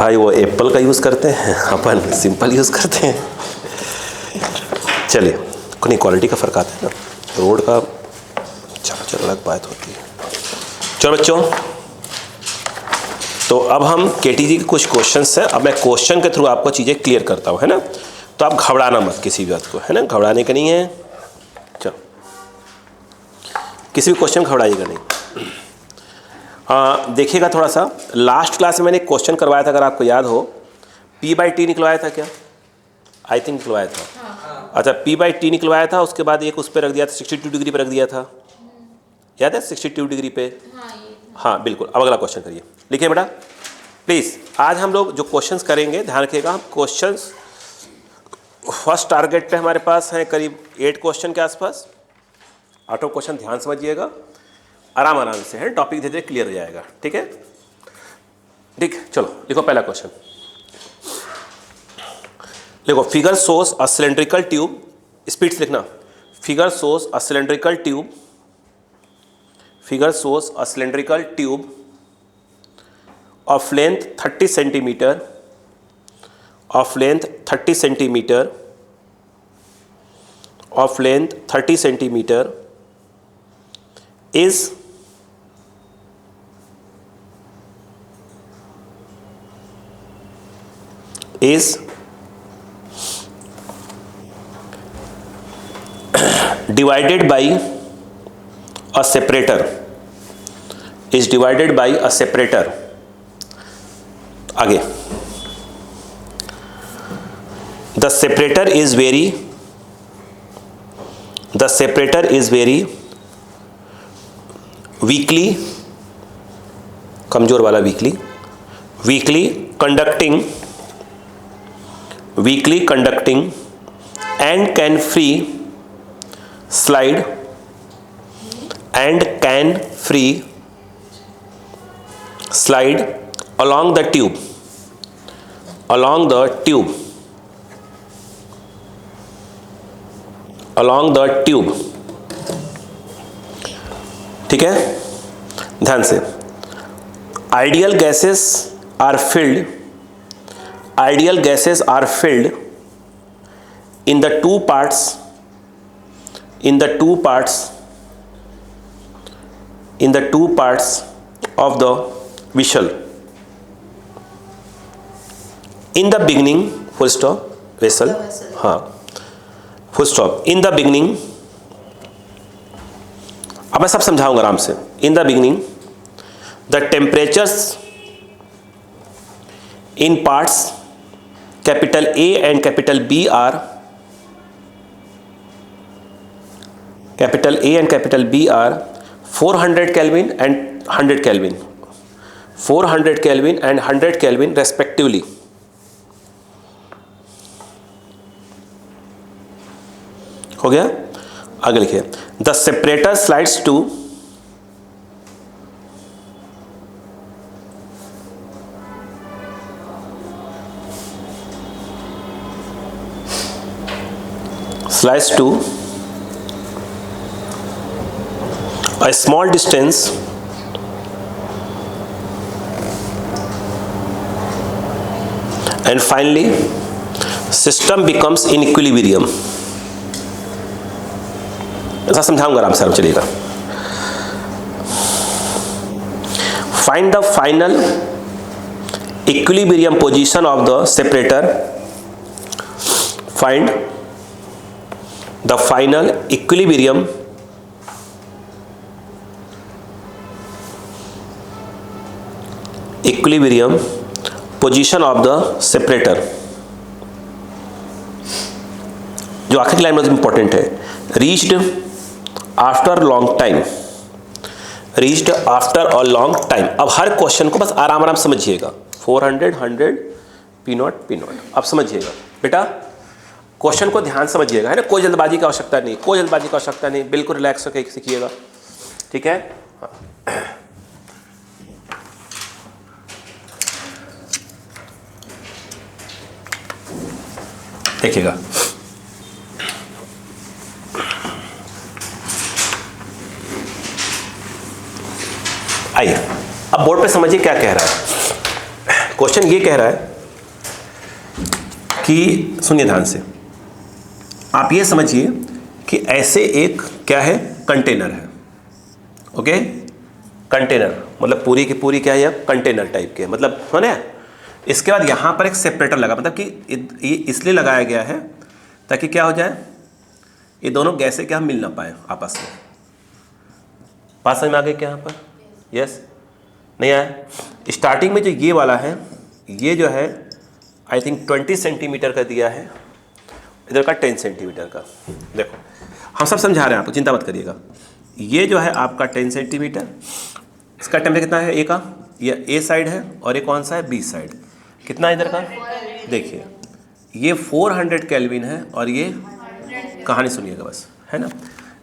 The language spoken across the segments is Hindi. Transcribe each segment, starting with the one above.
भाई वो एप्पल का यूज़ करते हैं, अपन सिंपल यूज़ करते हैं। चलिए, कोई क्वालिटी का फ़र्क आता है ना, रोड का चार्जर अलग बात होती है। चलो बच्चों, तो अब हम केटीजी के कुछ क्वेश्चंस हैं। अब मैं क्वेश्चन के थ्रू आपको चीज़ें क्लियर करता हूँ, है ना। तो आप घबराना मत किसी भी बात को, है ना, घबराने का नहीं है। चलो, किसी भी क्वेश्चन घबराइएगा नहीं। देखिएगा थोड़ा सा, लास्ट क्लास में मैंने एक क्वेश्चन करवाया था, अगर आपको याद हो, P/T निकलवाया था क्या? आई थिंक निकलवाया था। अच्छा, P/T निकलवाया था, उसके बाद एक उस पर रख दिया था, 62 डिग्री पर रख दिया था, याद है 62 डिग्री पे? हाँ बिल्कुल। अब अगला क्वेश्चन करिए, लिखिए बेटा प्लीज़। आज हम लोग जो क्वेश्चंस करेंगे, ध्यान रखिएगा, हम क्वेश्चंस फर्स्ट टारगेट पे हमारे पास हैं करीब 8 क्वेश्चन के आसपास। 8 क्वेश्चन ध्यान समझिएगा, आराम से है, टॉपिक धीरे धीरे क्लियर हो जाएगा, ठीक है। ठीक, चलो लिखो पहला क्वेश्चन। देखो, figure shows a cylindrical tube, speed से लिखना। Figure shows a cylindrical tube, figure shows a cylindrical tube of length 30 centimetre, of length 30 centimetre, of length 30 centimetre is divided by a separator, is divided by a separator। आगे, the separator is very weakly, कमजोर वाला weakly conducting and can free slide along the tube, ठीक है। ध्यान से, ideal gases are filled in the two parts of the vessel। in the beginning, full stop, vessel, हाँ, full stop, in the beginning। अब मैं सब समझाऊंगा आराम से। in the beginning the temperatures in parts capital A and capital B are 400 Kelvin and 100 Kelvin, 400 Kelvin and 100 Kelvin respectively। हो गया? आगे लिखिए, the separator slides to a small distance and finally system becomes in equilibrium। ऐसा समझाऊंगा आराम से, चलिएगा। find the final equilibrium position of the separator, find the final equilibrium position of the separator। जो आखिरी लाइन में इंपॉर्टेंट है, reached after long time, अब हर क्वेश्चन को बस आराम समझिएगा। 400 100 P0 अब समझिएगा बेटा, क्वेश्चन को ध्यान समझिएगा, है ना। कोई जल्दबाजी की आवश्यकता नहीं, बिल्कुल रिलैक्स होकर सीखिएगा, ठीक है। देखिएगा, आइए अब बोर्ड पे समझिए क्या कह रहा है। क्वेश्चन ये कह रहा है कि सुनिए ध्यान से, आप ये समझिए कि ऐसे एक क्या है, कंटेनर है, ओके। कंटेनर मतलब पूरी की पूरी क्या है, कंटेनर टाइप के, मतलब सुने। इसके बाद यहाँ पर एक सेपरेटर लगा, मतलब कि ये इसलिए लगाया गया है ताकि क्या हो जाए, ये दोनों गैसें क्या मिल ना पाए आपस में। बात समझ में आ गई क्या यहाँ पर? यस, नहीं आया? स्टार्टिंग में जो ये वाला है, ये जो है आई थिंक 20 सेंटीमीटर का दिया है, इधर का 10 सेंटीमीटर का। देखो हम सब समझा रहे हैं आपको, चिंता मत करिएगा। ये जो है आपका 10 सेंटीमीटर, इसका टेम्परेचर कितना है, ए का, ये ए साइड है, और ये कौन सा है, बी साइड। कितना है इधर का, देखिए ये 400 केल्विन है, और ये कहानी सुनिएगा बस, है ना।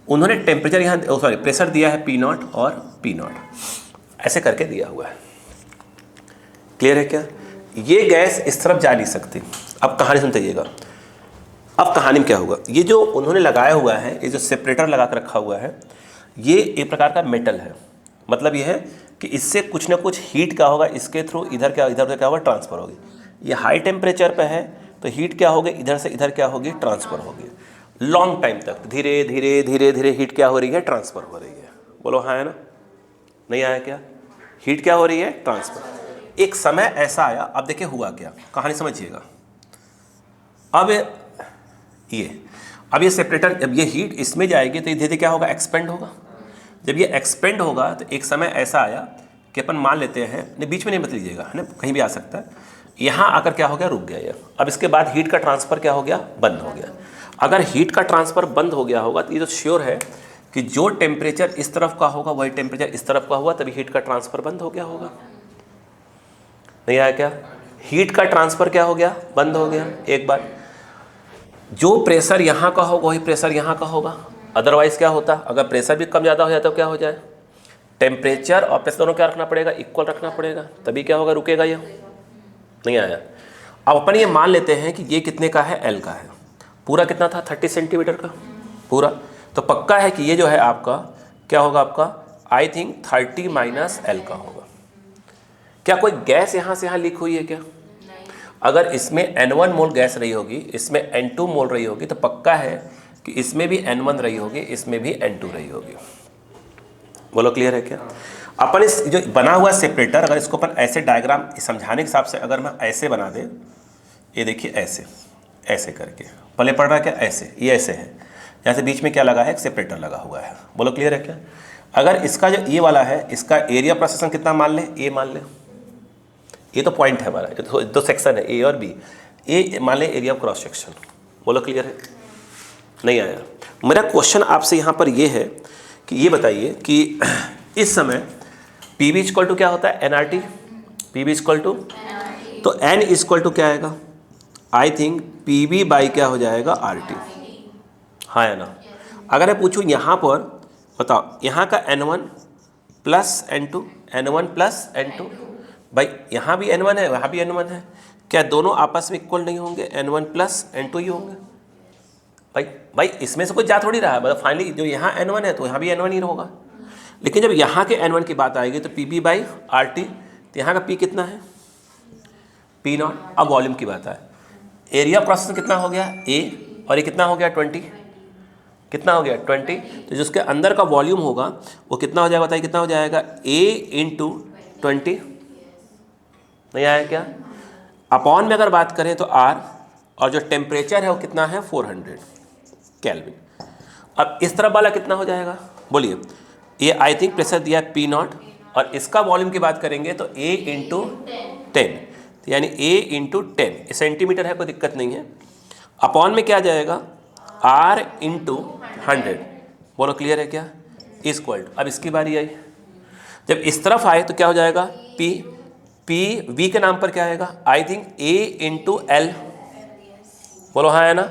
उन्होंने टेम्परेचर यहाँ, सॉरी प्रेशर दिया है P0 और P0, ऐसे करके दिया हुआ है। क्लियर है क्या? ये गैस इस तरफ जा नहीं सकती। अब कहानी सुनते जाइएगा। अब कहानी में क्या होगा, ये जो उन्होंने लगाया हुआ है, ये जो सेपरेटर लगा कर रखा हुआ है, ये एक प्रकार का मेटल है। मतलब ये है कि इससे कुछ ना कुछ हीट क्या होगा, इसके थ्रू इधर उधर क्या होगा, ट्रांसफ़र होगी। ये हाई टेम्परेचर पे है तो हीट क्या होगी, इधर से इधर क्या होगी, ट्रांसफ़र होगी। लॉन्ग टाइम तक धीरे धीरे धीरे धीरे हीट क्या हो रही है, ट्रांसफ़र हो रही है। बोलो हाँ है ना, नहीं आया क्या? हीट क्या हो रही है, ट्रांसफ़र। एक समय ऐसा आया, अब देखिए हुआ क्या, कहानी समझिएगा। अब ये सेपरेटर, जब ये हीट इसमें जाएगी तो धीरे धीरे क्या होगा, एक्सपेंड होगा। जब ये एक्सपेंड होगा तो एक समय ऐसा आया कि अपन मान लेते हैं, नहीं बीच में नहीं मत लीजिएगा, है ना, कहीं भी आ सकता है। यहाँ आकर क्या हो गया, रुक गया ये। अब इसके बाद हीट का ट्रांसफ़र क्या हो गया, बंद हो गया। अगर हीट का ट्रांसफ़र बंद हो गया होगा तो ये तो श्योर है कि जो टेम्परेचर इस तरफ का होगा वही टेम्परेचर इस तरफ का हुआ, तभी हीट का ट्रांसफ़र बंद हो गया होगा। नहीं आया क्या? हीट का ट्रांसफ़र क्या हो गया, बंद हो गया। एक बार जो प्रेशर यहाँ का होगा वही प्रेशर यहाँ का होगा, अदरवाइज़ क्या होता, अगर प्रेशर भी कम ज़्यादा हो जाता तो क्या हो जाए, टेम्परेचर और प्रेशर दोनों क्या रखना पड़ेगा, इक्वल रखना पड़ेगा, तभी क्या होगा, रुकेगा ये। नहीं आया? अब अपन ये मान लेते हैं कि ये कितने का है, एल का है। पूरा कितना था, 30 सेंटीमीटर का पूरा। तो पक्का है कि ये जो है आपका क्या होगा, आपका आई थिंक 30 माइनस एल का होगा। क्या कोई गैस यहाँ से यहाँ लीक हुई है क्या? अगर इसमें N1 मोल गैस रही होगी, इसमें N2 मोल रही होगी, तो पक्का है कि इसमें भी N1 रही होगी, इसमें भी N2 रही होगी। बोलो क्लियर है क्या? अपन इस जो बना हुआ सेपरेटर, अगर इसको अपन ऐसे डायग्राम समझाने के हिसाब से अगर मैं ऐसे बना दे, ये देखिए ऐसे ऐसे करके, पहले पड़ रहा है क्या, ऐसे, ये ऐसे है, जैसे बीच में क्या लगा है, एक सेपरेटर लगा हुआ है। बोलो क्लियर है क्या? अगर इसका जो ये वाला है, इसका एरिया प्रोसेसन कितना मान लें, ए मान लें, ये तो पॉइंट है हमारा, दो सेक्शन है ए और बी। ए मान लें एरिया ऑफ क्रॉस सेक्शन। बोलो क्लियर है? नहीं आया? मेरा क्वेश्चन आपसे यहाँ पर ये है कि ये बताइए कि इस समय पी बी इक्वल टू क्या होता है, NRT, P B equal to, तो N इक्वल टू क्या आएगा, I think P B by क्या हो जाएगा, RT। हाँ है ना? अगर मैं पूछूँ यहाँ पर बताओ, यहाँ का N1 plus N2, N1 plus N2, भाई यहाँ भी N1 है, वहाँ भी N1 है, क्या दोनों आपस में इक्वल नहीं होंगे, N1 प्लस N2 ही होंगे? भाई इसमें से कुछ जा थोड़ी रहा है, मतलब फाइनली जो यहाँ N1 है तो यहाँ भी N1 ही होगा। लेकिन जब यहाँ के N1 की बात आएगी तो PB बाई RT, तो यहाँ का P कितना है, P0। अब वॉल्यूम की बात है, एरिया प्रोसेस कितना हो गया, A, और ये कितना हो गया, 20, कितना हो गया, 20। तो जिसके अंदर का वॉल्यूम होगा वो कितना हो जाएगा, बताइए कितना हो जाएगा, A इंटू 20। नहीं आया क्या? अपॉन में अगर बात करें तो R, और जो टेम्परेचर है वो कितना है, 400 केल्विन। अब इस तरफ वाला कितना हो जाएगा, बोलिए। ये आई थिंक प्रेशर दिया है P0, और इसका वॉल्यूम की बात करेंगे तो A इंटू 10, तो यानी A इंटू 10, सेंटीमीटर है, कोई दिक्कत नहीं है। अपॉन में क्या जाएगा, R इंटू 100। बोलो क्लियर है क्या? इक्वल। अब इसकी बारी आई, जब इस तरफ आए तो क्या हो जाएगा, P V के नाम पर क्या आएगा, I think A into L। बोलो हाँ है ना?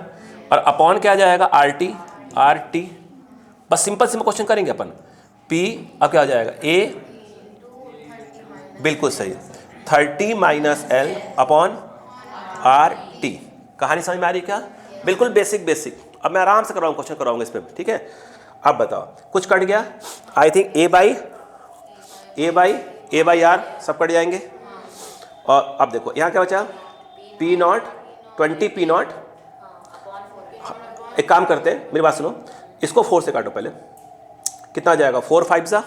और अपॉन क्या जाएगा, RT। बस सिंपल क्वेश्चन करेंगे अपन। P अब क्या हो जाएगा, A, बिल्कुल सही, 30 माइनस L अपॉन RT। कहानी समझ में आ रही है क्या? बिल्कुल बेसिक। अब मैं आराम से करवाऊँ, क्वेश्चन करवाऊंगा इस पर, ठीक है? अब बताओ, कुछ कट गया, I think A by R सब कट जाएंगे। और अब देखो यहाँ क्या बचा, पी नॉट 20 पी नॉट। एक काम करते हैं, मेरी बात सुनो, इसको 4 से काटो पहले, कितना आ जाएगा, 4 5 सा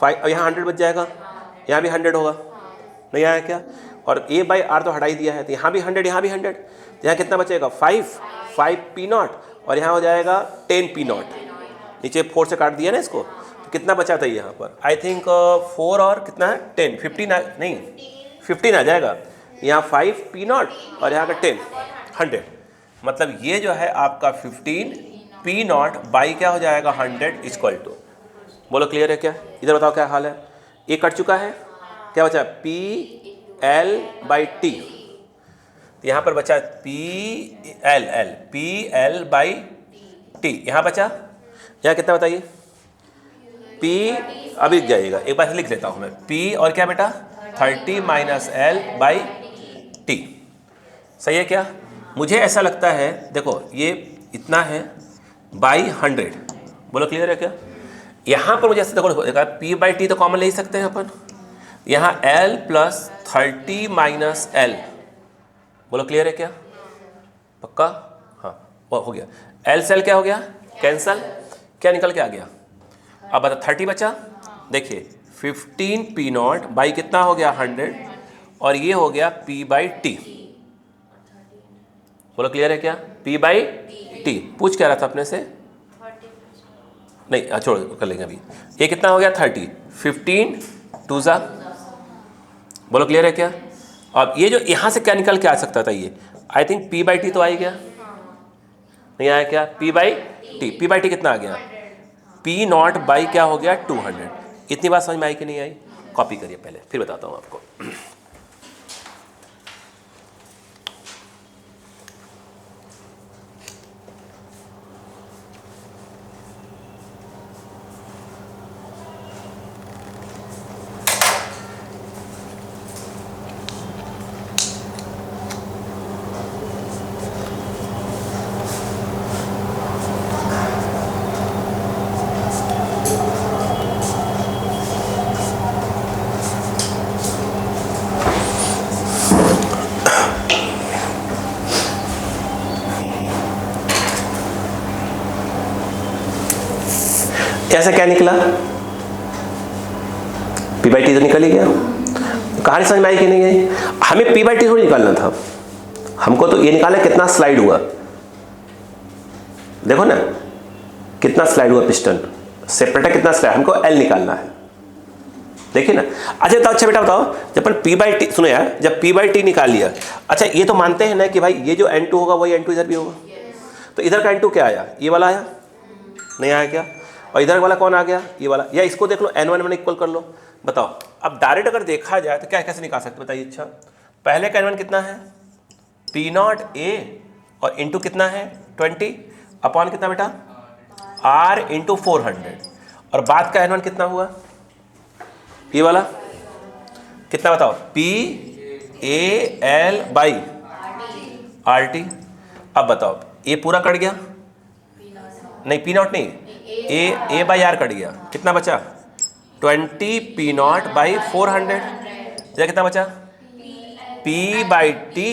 5, और यहाँ 100 बच जाएगा, यहाँ भी 100 होगा, नहीं आया क्या। और a बाई आर तो हटा ही दिया है, तो यहाँ भी 100, यहाँ भी 100, यहाँ कितना बचेगा 5 पी नॉट, और यहाँ हो जाएगा 10 पी नॉट। नीचे 4 से काट दिया ना इसको, तो कितना बचा था यहाँ पर, आई थिंक 4 और कितना है 10, 15 नहीं 15 आ जाएगा। यहाँ 5 पी नॉट और यहाँ का 10, 100। मतलब ये जो है आपका 15 पी नॉट बाई क्या हो जाएगा 100 इक्वल टू, बोलो क्लियर है क्या। इधर बताओ क्या हाल है, ये कट चुका है, क्या बचा पी एल बाई टी, यहाँ पर बचा पी एल बाई टी, यहाँ बचा, यहाँ कितना बताइए, पी अभी लिख जाइएगा, एक बार लिख लेता हूँ मैं, पी और क्या बेटा 30 माइनस एल बाई टी, सही है क्या। मुझे ऐसा लगता है, देखो ये इतना है बाई 100, बोलो क्लियर है क्या। यहाँ पर मुझे ऐसा देखो पी बाई टी तो कॉमन ले ही सकते हैं अपन, यहाँ एल प्लस 30 माइनस एल, बोलो क्लियर है क्या, पक्का, हाँ वो हो गया, एल से एल क्या हो गया कैंसल, क्या निकल के आ गया, अब बता 30 बचा, देखिए 15 पी नॉट बाई कितना हो गया 100, और ये हो गया पी बाई टी, बोलो क्लियर है क्या, पी बाई टी। पूछ क्या रहा था अपने से, नहीं छोड़ कर लेंगे अभी, ये कितना हो गया 30, 15 2 ज़ा, बोलो क्लियर है क्या। अब ये जो यहाँ से क्या निकल के आ सकता था, ये आई थिंक पी बाई टी तो आ ही गया, नहीं आया क्या, पी बाई टी कितना आ गया, पी नॉट बाई क्या हो गया 200। इतनी बात समझ में आई कि नहीं आई, कॉपी करिए पहले फिर बताता हूँ आपको। ऐसा क्या निकला, पी बाई टी तो निकल ही गया, कहानी समझ में आई कि नहीं आई। हमें पी बाई टी थोड़ी निकालना था, हमको तो ये निकालना कितना स्लाइड हुआ, देखो ना कितना स्लाइड हुआ पिस्टन, सेपरेटर कितना स्लाइड, हमको एल निकालना है, देखिए ना। अच्छा बेटा बताओ, जब अपन पी बाई टी, सुनो यार, जब पी बाई टी निकाल लिया, अच्छा ये तो मानते हैं ना कि भाई ये जो N2 होगा वही N2 इधर भी होगा, तो इधर का N2 क्या आया, ये वाला आया, नहीं आया क्या, और इधर वाला कौन आ गया, ये वाला, या इसको देख लो N1 इक्वल कर लो। बताओ अब डायरेक्ट अगर देखा जाए तो क्या कैसे निकाल सकते बताइए। अच्छा पहले का N1 कितना है, पी नॉट ए, और इंटू कितना है 20 अपॉन कितना बेटा R इंटू 400, और बाद का N1 कितना हुआ, ये वाला कितना बताओ, P A L by R T. अब बताओ ये पूरा कट गया, नहीं पी नॉट नहीं, ए बाई आर कट गया, कितना बचा 20 पी नॉट बाई 400, या कितना बचा पी बाई टी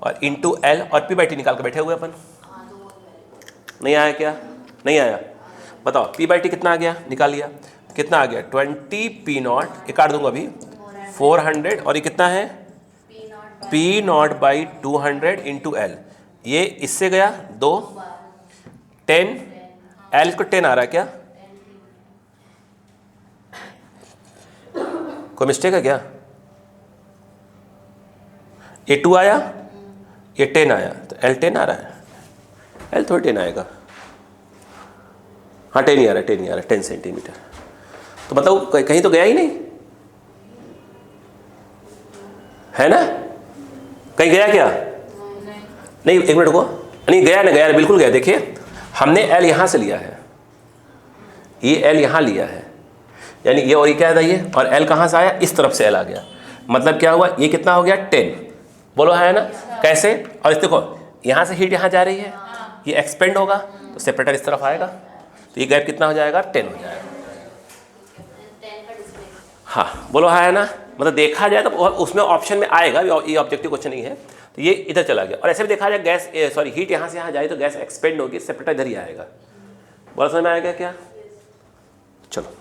और इंटू एल, और पी बाई टी निकाल के बैठे हुए अपन, नहीं आया क्या, नहीं आया। बताओ पी बाई टी कितना आ गया, निकाल लिया, कितना आ गया 20 पी नॉट, ये काट दूंगा अभी 400, और ये कितना है P not by 200 into L, ये इससे गया 2 10, एल को 10 आ रहा है क्या, कोई मिस्टेक है क्या, ये 2 आया, ये 10 आया, तो एल 10 आ रहा है, एल थोड़ी 10 आएगा, हाँ 10 ही आ रहा है, 10 ही आ रहा है, 10 सेंटीमीटर, तो मतलब कहीं तो गया ही नहीं है ना, कहीं गया क्या, नहीं एक मिनट रुको, नहीं गया ना, गया बिल्कुल गया। देखिए हमने एल यहाँ से लिया है, ये एल यहाँ लिया है, यानी ये और ये क्या था ये, और एल कहाँ से आया, इस तरफ से एल आ गया, मतलब क्या हुआ, ये कितना हो गया 10, बोलो है ना, कैसे, और इस देखो यहाँ से हीट यहाँ जा रही है, ये एक्सपेंड होगा तो सेपरेटर इस तरफ आएगा, तो ये गैप कितना हो जाएगा 10 हो जाएगा, हाँ बोलो है ना। मतलब देखा जाए तो उसमें ऑप्शन में आएगा, ये ऑब्जेक्टिव क्वेश्चन नहीं है, तो ये इधर चला गया। और ऐसे भी देखा जाए गैस सॉरी हीट यहाँ से यहाँ जाए तो गैस एक्सपेंड होगी, सेपरेटर इधर ही आएगा। बोला समझ में आएगा क्या? चलो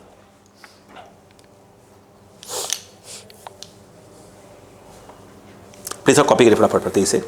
प्लीज कॉपी करिए फटाफट प्रतीक से।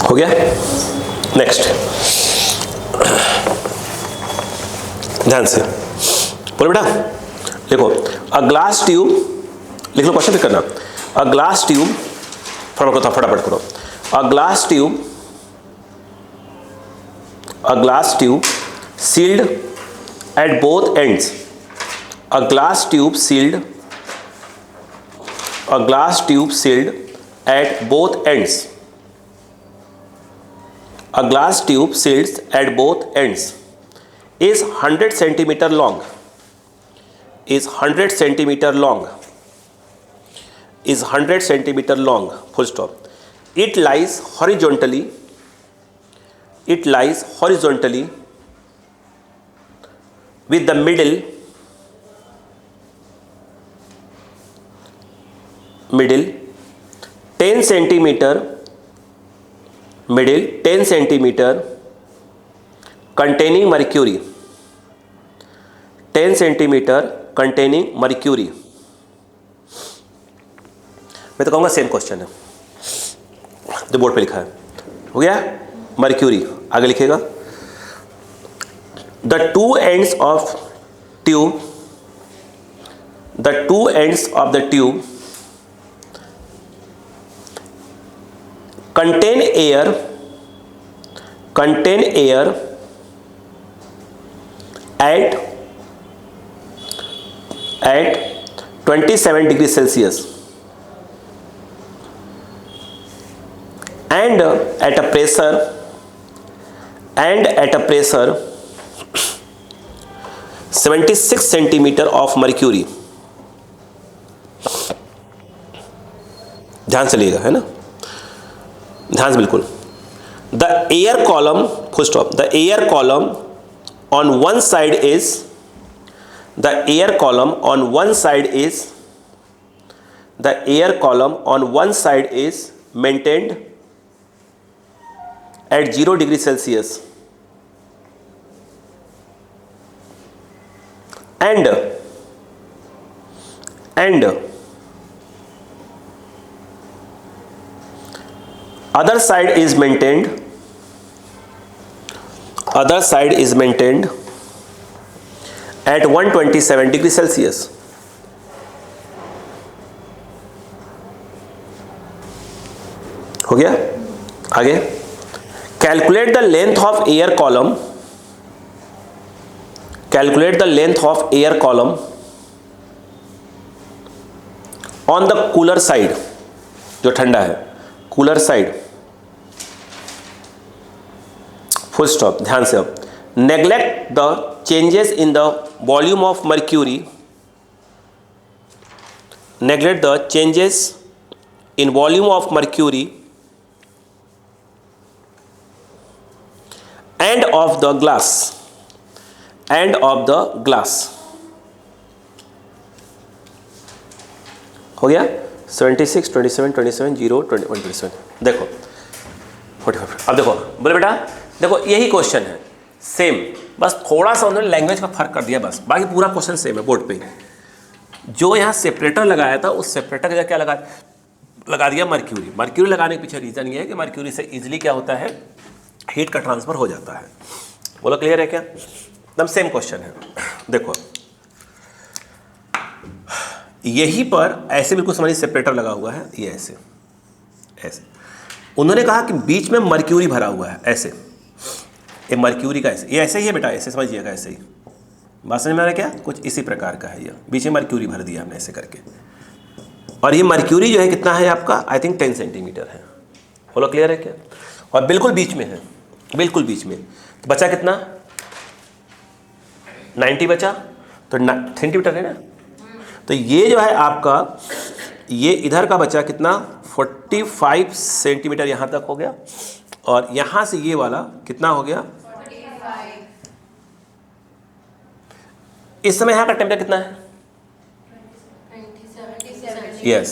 हो गया? नेक्स्ट ध्यान से बोलो बेटा, देखो अ ग्लास ट्यूब, लिख लो क्वेश्चन, फिर करना। अ ग्लास ट्यूब, फटाफट करो। A glass tube sealed at both ends, a glass tube sealed at both ends, a glass tube sealed at both ends is 100 centimeter long, full stop. It lies horizontally with the middle 10 centimeter containing mercury, 10 centimeter containing mercury। मैं तो कहूँगा सेम क्वेश्चन है जो बोर्ड पे लिखा है। हो गया? मर्क्यूरी, आगे लिखेगा the two ends of the tube contain air at 27 degrees Celsius and at a pressure 76 centimeter of mercury। ध्यान से लिएगा, है ना, ध्यान से बिल्कुल। The air column, full stop, the air column on one side is maintained at 0 degree Celsius and other side is maintained at 127 degree Celsius। हो गया? आगे calculate the length of air column on the cooler side, जो ठंडा है, कूलर साइड, फुल स्टॉप। ध्यान से, अब neglect the changes in the volume of mercury, neglect the changes in volume of mercury end of the glass. हो गया? 76, 27, 27, 0, 21, 27। देखो 45। अब देखो बोले बेटा, देखो यही क्वेश्चन है सेम, बस थोड़ा सा उन्होंने लैंग्वेज का फर्क कर दिया बस, बाकी पूरा क्वेश्चन सेम है बोर्ड पे। जो यहाँ सेपरेटर लगाया था उस सेपरेटर का क्या लगा, लगा दिया मर्क्यूरी। मर्क्यूरी लगाने के पीछे रीज़न ये है कि मर्क्यूरी से इजीली क्या होता है, हीट का ट्रांसफ़र हो जाता है। बोलो क्लियर है क्या? एकदम सेम क्वेश्चन है। देखो यहीं पर ऐसे बिल्कुल समझिए सेपरेटर लगा हुआ है, ये ऐसे ऐसे उन्होंने कहा कि बीच में मर्क्यूरी भरा हुआ है, ऐसे ये मर्क्यूरी का ऐसे, ये ऐसे ही है बेटा, ऐसे समझिएगा, ऐसे ही बात समझ में आ रहा है क्या? कुछ इसी प्रकार का है, ये बीच में मर्क्यूरी भर दिया हमने ऐसे करके, और ये मर्क्यूरी जो है कितना है आपका, आई थिंक 10 सेंटीमीटर है। बोलो क्लियर है क्या? और बिल्कुल बीच में है, बिल्कुल बीच में। तो बचा कितना, 90 बचा, तो सेंटीमीटर है ना। तो ये जो है आपका, ये इधर का बचा कितना, 45 सेंटीमीटर यहाँ तक हो गया, और यहाँ से ये वाला कितना हो गया 45। इस समय यहाँ का टेम्परेचर कितना है? Yes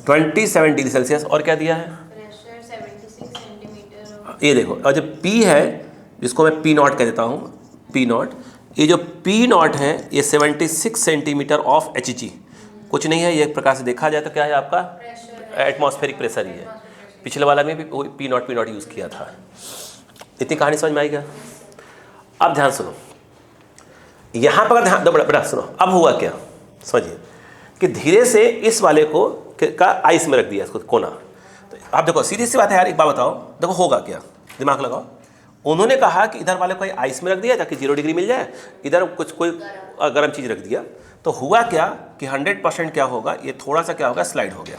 27 degree Celsius. और क्या दिया है? Pressure 76 centimetre. ये देखो, और जो P है जिसको मैं P नॉट कह देता हूँ, P नॉट, ये जो P नॉट है ये 76 सेंटीमीटर ऑफ Hg कुछ नहीं है, ये एक प्रकार से देखा जाए तो क्या है आपका एटमॉस्फेरिक प्रेशर ही है। पिछले वाला में भी P नॉट यूज़ किया था। इतनी कहानी समझ में आई क्या? अब ध्यान सुनो, यहाँ पर ध्यान दो, बड़ा सुनो। अब हुआ क्या समझिए कि धीरे से इस वाले को का आइस में रख दिया, इसको कोना। तो आप देखो सीधी सी बात है यार, एक बात बताओ, देखो होगा क्या, दिमाग लगाओ। उन्होंने कहा कि इधर वाले को आइस में रख दिया ताकि 0 डिग्री मिल जाए, इधर कुछ कोई गर्म चीज़ रख दिया, तो हुआ क्या कि 100% क्या होगा, ये थोड़ा सा क्या होगा, स्लाइड हो गया।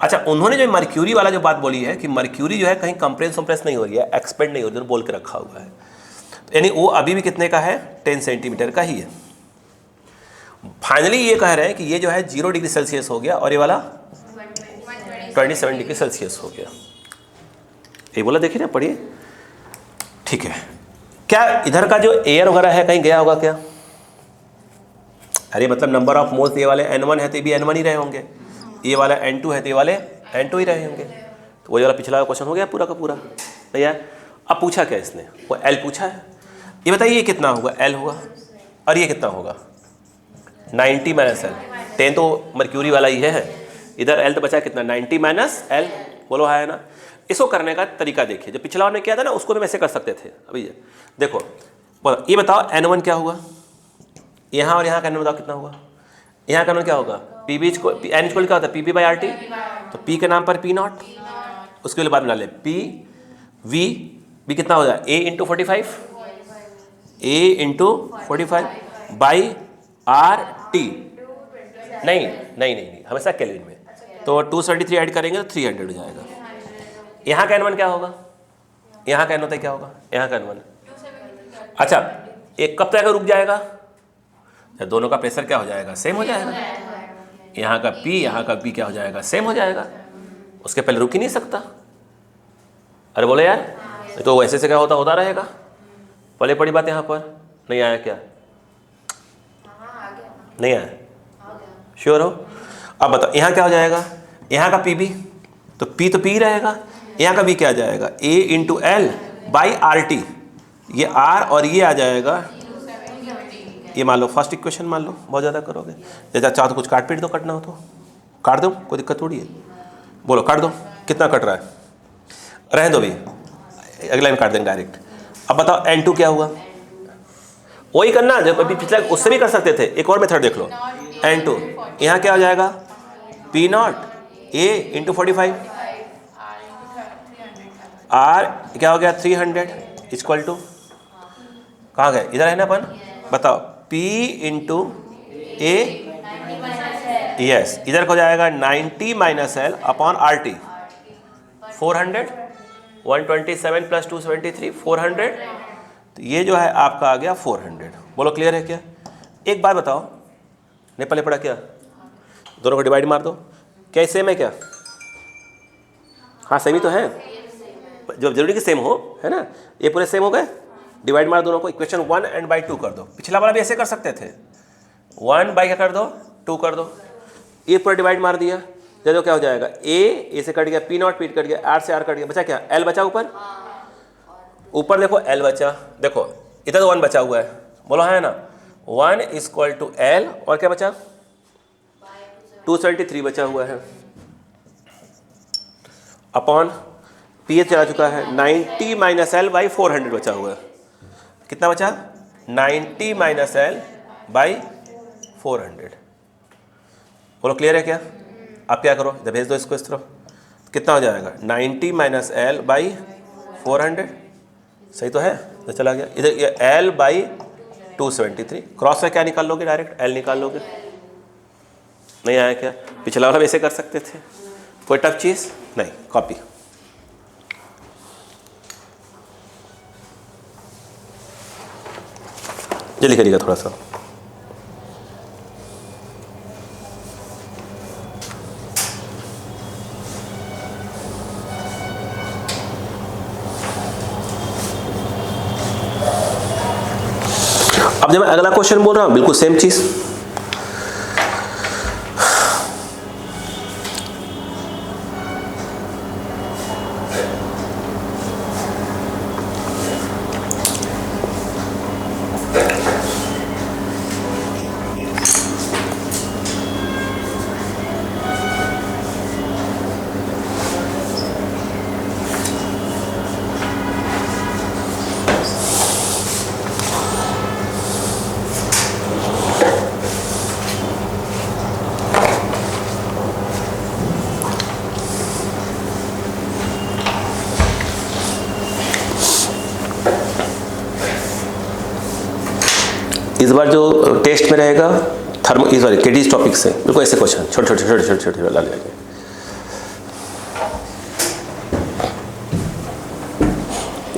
अच्छा, उन्होंने जो मर्क्यूरी वाला जो बात बोली है कि मर्क्यूरी जो है कहीं कंप्रेस नहीं हो रही है, एक्सपेंड नहीं हो रही है, बोल के रखा हुआ है, यानी वो अभी भी कितने का है, 10 सेंटीमीटर का ही है। फाइनली ये कह रहे हैं कि ये जो है 0 डिग्री सेल्सियस हो गया और ये वाला 27 डिग्री सेल्सियस हो गया। ये बोला, देखिए ना, पढ़िए, ठीक है। क्या इधर का जो एयर वगैरह है कहीं गया होगा क्या? अरे मतलब नंबर ऑफ मोल्स, ये वाले N1 है तो ये भी N1 ही रहे होंगे, ये वाला N2 है तो ये वाले N2 ही रहे होंगे। तो वो वाला पिछला क्वेश्चन हो गया पूरा का पूरा, नहीं यार। अब पूछा क्या इसने, वो L पूछा है। ये बताइए ये कितना होगा, L होगा, और ये कितना होगा 90 माइनस L। 10 तो मर्क्यूरी वाला ही है, इधर L तो बचा कितना 90 माइनस L। बोलो है ना। इसको करने का तरीका देखिए, जो पिछला हमने किया था ना उसको तो वैसे कर सकते थे। अभी देखो, बोलो ये बताओ N1 क्या हुआ, यहाँ और यहाँ का N1 बताओ कितना हुआ। यहाँ का N1 क्या होगा, पी बीच को N इक्वल क्या होता है, PB बाई RT, तो P के नाम पर P नॉट, उसके लिए बाद में ला ले P V, B कितना हो जाए A into 45, A into 45 by RT, नहीं हमेशा केल्विन में, तो 273 ऐड करेंगे तो 300 हो जाएगा। यहाँ का N1 क्या होगा, यहाँ का N1 क्या होगा, यहाँ का N1, अच्छा एक कब तक रुक जाएगा, जब दोनों का प्रेशर क्या हो जाएगा, सेम हो जाएगा। यहाँ का P यहाँ का P क्या हो जाएगा, सेम हो जाएगा, उसके पहले रुक ही नहीं सकता। अरे बोले यार, तो वैसे से क्या होता रहेगा। पहले पड़ी बात यहाँ पर नहीं आया क्या, नहीं आया, श्योर हो? अब बताओ यहाँ क्या हो जाएगा, यहाँ का PB, तो P तो P रहेगा, यहाँ का B क्या आ जाएगा A into L by RT, ये R और ये आ जाएगा, ये मान लो फर्स्ट इक्वेशन मान लो, बहुत ज़्यादा करोगे, जैसा चाहो तो कुछ काट पीट दो, कटना हो तो काट दो, कोई दिक्कत थोड़ी है। बोलो काट दो, कितना कट रहा है, रहने दो भी, अगला लाइन काट देंगे डायरेक्ट। अब बताओ N2 क्या हुआ, वही करना जब अभी पिछला, उससे भी कर सकते थे। एक और मेथड देख लो, N2 यहाँ क्या हो जाएगा P not A into 45, R क्या हो गया 300 इक्वल टू, कहाँ गए, इधर है ना अपन, बताओ P इंटू A, यस, इधर को जाएगा 90 minus L upon RT, 400, 127 plus 273 400, तो ये जो है आपका आ गया 400। बोलो क्लियर है क्या? एक बात बताओ, नहीं पहले पढ़ा क्या, दोनों को डिवाइड मार दो, क्या सेम है क्या? हाँ सेम ही तो है, जो जरूरी कि सेम हो, है ना। ये पूरे सेम हो गए, डिवाइड मार दोनों को, इक्वेशन 1 एंड बाई 2 कर दो। पिछला वाला भी ऐसे कर सकते थे, 1 बाई क्या कर दो 2 कर दो, ये पूरा डिवाइड मार दिया, तो क्या हो जाएगा A से कट गया, P नॉट P कट गया, R से R कट गया, बचा क्या L बचा ऊपर, ऊपर देखो L बचा, देखो इधर तो 1 बचा हुआ है, बोलो है ना, 1 इक्वल टू L और क्या बचा 273 बचा हुआ है, अपॉन पी चला चुका है 90 माइनस एल बाई 400 बचा हुआ है। कितना बचा? 90 माइनस एल बाई 400। बोलो क्लियर है क्या? आप क्या करो, इधर भेज दो इसको इस तरफ। कितना हो जाएगा? 90 माइनस एल बाई 400, सही तो है? तो चला गया इधर, ये एल बाई 273। क्रॉस से क्या निकाल लोगे? डायरेक्ट एल निकाल लोगे। नहीं आया क्या? पिछला वाला वैसे कर सकते थे, कोई टफ चीज़ नहीं। कॉपी जल्दी करिएगा थोड़ा सा। अब जब मैं अगला क्वेश्चन बोल रहा हूं बिल्कुल सेम चीज। इस बार जो टेस्ट में रहेगा थर्मो सॉरी केटीज टॉपिक से बिल्कुल ऐसे क्वेश्चन छोटे छोटे छोटे छोटे छोटे ला लेंगे।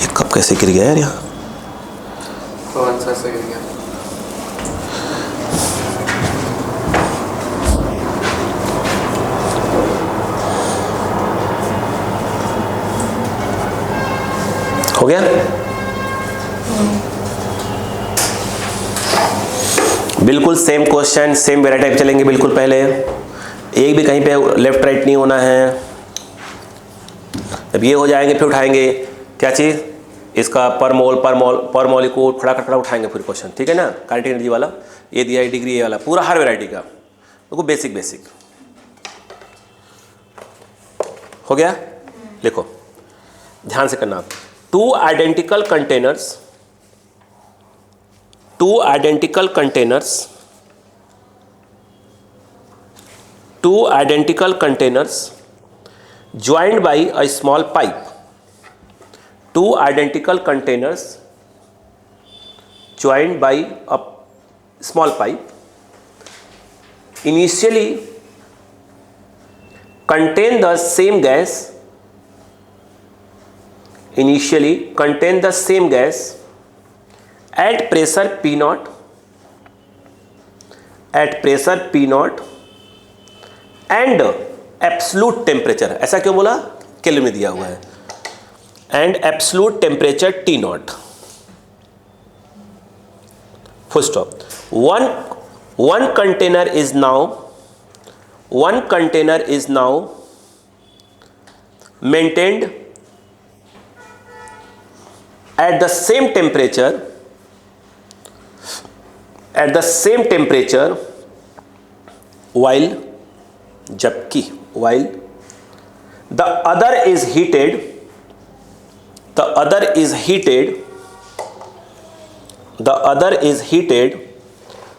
एक कप कैसे गिर गया यार यहाँ? तो आंसर से गिर गया। हो गया? बिल्कुल same question same variety type चलेंगे। बिल्कुल पहले एक भी कहीं पे लेफ्ट राइट नहीं होना है। जब ये हो जाएंगे फिर उठाएंगे क्या चीज़, इसका पर मॉलिक्यूल खड़ा उठाएंगे फिर क्वेश्चन, ठीक है ना? काइनेटिक एनर्जी वाला ये दिया है, डिग्री ये वाला पूरा हर वेराइटी का देखो। बेसिक हो गया। लिखो ध्यान से करना। Two identical containers joined by a small pipe. Two identical containers joined by a small pipe initially contain the same gas. At pressure P0 and absolute temperature, ऐसा क्यों बोला? केल्विन में दिया हुआ है। and absolute temperature T0, full stop. One container is now maintained at the same temperature while the other is heated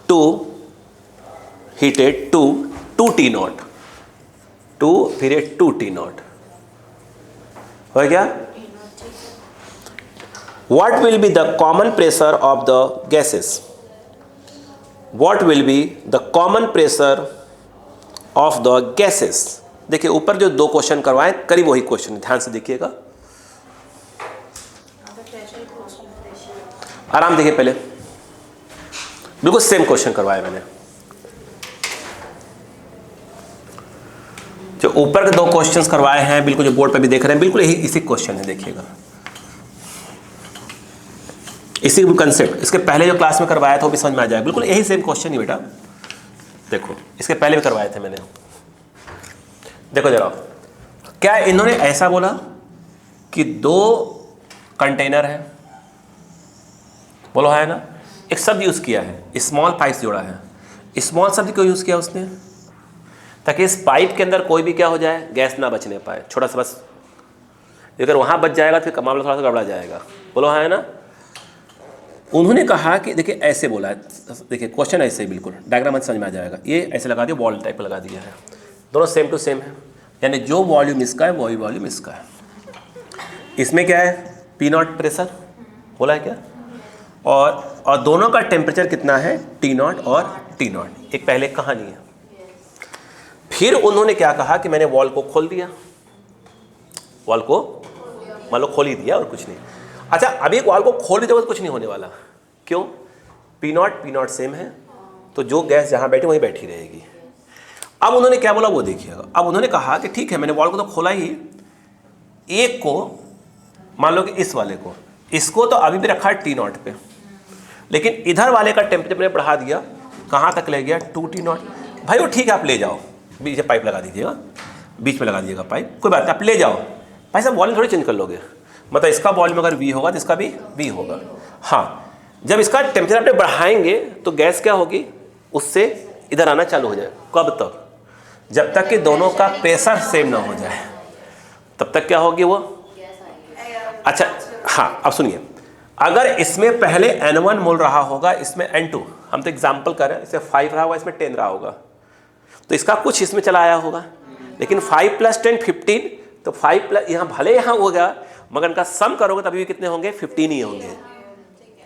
to 2 T0 हो गया? What will be the common pressure of the gases? देखिए ऊपर जो दो क्वेश्चन करवाए करीब वही क्वेश्चन, ध्यान से देखिएगा। आराम देखिए, पहले बिल्कुल सेम क्वेश्चन करवाया मैंने। जो ऊपर के दो क्वेश्चंस करवाए हैं बिल्कुल जो बोर्ड पे भी देख रहे हैं बिल्कुल यही इसी क्वेश्चन है। देखिएगा इसी कंसेप्ट इसके पहले जो क्लास में करवाया था वो भी समझ में आ जाएगा। बिल्कुल यही सेम क्वेश्चन ही बेटा। देखो इसके पहले भी करवाए थे मैंने। देखो जरा, क्या इन्होंने ऐसा बोला कि दो कंटेनर है? बोलो है ना। एक शब्द यूज किया है, स्मॉल पाइप जोड़ा है। स्मॉल शब्द क्यों यूज किया उसने? ताकि इस पाइप के अंदर कोई भी क्या हो जाए, गैस ना बचने पाए। छोटा सा बस अगर वहाँ बच जाएगा तो फिर मामला थोड़ा सा गड़बड़ा जाएगा। बोलो हाँ है ना। उन्होंने कहा कि देखिए ऐसे बोला है, देखिए क्वेश्चन ऐसे ही बिल्कुल डायग्राम में समझ में आ जाएगा। ये ऐसे लगा दिया, बॉल टाइप लगा दिया है, दोनों सेम टू सेम है, यानी जो वॉल्यूम इसका है वही वॉल्यूम इसका है। इसमें क्या है, पी नॉट प्रेशर बोला है क्या, और दोनों का टेम्परेचर कितना है, टी नॉट और टी नॉट। एक पहले कहानी है। फिर उन्होंने क्या कहा कि मैंने वॉल को खोल दिया, वॉल को मान लो खोल ही दिया और कुछ नहीं। अच्छा, अभी एक वॉल को खोल दीजिए तो कुछ नहीं होने वाला। क्यों, पी नॉट सेम है, तो जो गैस जहाँ बैठी वहीं बैठी रहेगी। अब उन्होंने क्या बोला वो देखिएगा। अब उन्होंने कहा कि ठीक है मैंने वॉल को तो खोला ही, एक को मान लो कि इस वाले को, इसको तो अभी भी रखा है टी नॉट पे, लेकिन इधर वाले का टेम्परेचर मैंने बढ़ा दिया, कहाँ तक ले गया, 2 टी नॉट। भाई वो ठीक है आप ले जाओ, बीच में पाइप लगा दीजिएगा, बीच में लगा दीजिएगा पाइप, कोई बात नहीं आप ले जाओ। भाई साहब वॉल्यूम थोड़ी चेंज कर लोगे, मतलब इसका वॉल्यूम अगर V होगा तो इसका भी V होगा। हाँ, जब इसका टेम्परेचर आपने बढ़ाएंगे तो गैस क्या होगी, उससे इधर आना चालू हो जाए। कब तक, जब तक कि दोनों का प्रेशर सेम ना हो जाए, तब तक क्या होगी वो। अच्छा हाँ, अब सुनिए, अगर इसमें पहले N1 मोल रहा होगा, इसमें N2, हम तो एग्जाम्पल कर रहे हैं, इसमें 5 रहा होगा, इसमें 10 रहा होगा, तो इसका कुछ इसमें चला आया होगा। लेकिन 5 + 10 15, तो 5 प्लस यहाँ भले यहाँ होगा, मगर इनका सम करोगे तभी भी कितने होंगे, 15 ही होंगे।